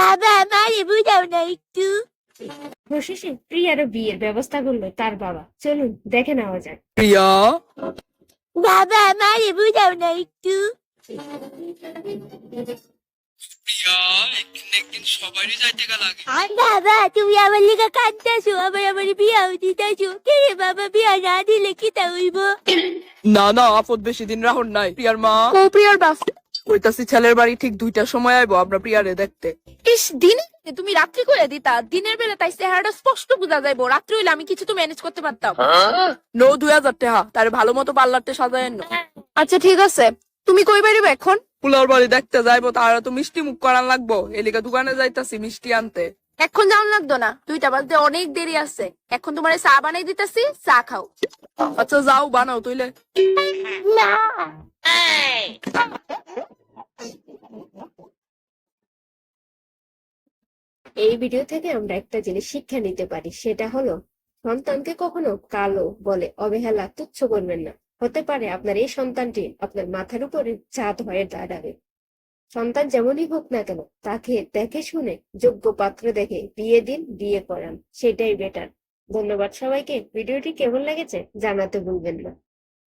বাবা আমারে বুঝাও না একটু। অবশেষে প্রিয়ারও বিয়ের ব্যবস্থা করলো তার বাবা। চলুন দেখে নেওয়া যাক। প্রিয়া, বাবা আমারে বুঝাও না একটু। প্রিয়া, একদিন একদিন সবারই যাইতে গা লাগে। বাবা তুমি আমার লিগা কাঁদতেছো, আমার বিয়াও দিতেছো। কে রে বাবা, বিয়া না দিলে কি তা হইব? না না, আপদ বেশি দিন রাহন নাই। প্রিয়ার মা ও প্রিয়ার বাপ। কইতাছি ছেলের বাড়ি ঠিক 2টার সময় আইবো আমরা প্রিয়ারে দেখতে। ইস, দিনে তুমি রাত্রি করে দিতা। দিনের বেলা তাই চেহারাটা স্পষ্ট বোঝা যাইবো। রাত্রি হইলে আমি কিছু তো ম্যানেজ করতে পারতাম। নো 2000 টাকা তার ভালো মতো পার্লারতে সাজায় নো। আচ্ছা ঠিক আছে, তুমি কই বাইরিবা এখন? পুলার বাড়ি দেখতে যাইবো, তারা তো মিষ্টি মুখ করান লাগবো। এলিকা দোকানে যাইতাছি মিষ্টি আনতে। এখন যাওয়ান লাগতো না, 2টা বাজতে অনেক দেরি আছে। এখন তোমার চা বানাই দিতেছি, চা খাও। আচ্ছা যাও, বানাও তুইলে। না। এই ভিডিও থেকে আমরা একটা জিনিস শিক্ষা নিতে পারি, সেটা হলো সন্তানকে কখনো কালো বলে অবহেলা তুচ্ছ করবেন না। হতে পারে আপনার এই সন্তানটি আপনার মাথার উপরে চাঁদ হয়ে দাঁড়াবে। সন্তান যেমনই হোক না কেন, তাকে দেখে শুনে যোগ্য পাত্র দেখে বিয়ে দিন, বিয়ে করান, সেটাই বেটার। ধন্যবাদ সবাইকে। ভিডিওটি কেমন লেগেছে জানাতে ভুলবেন না।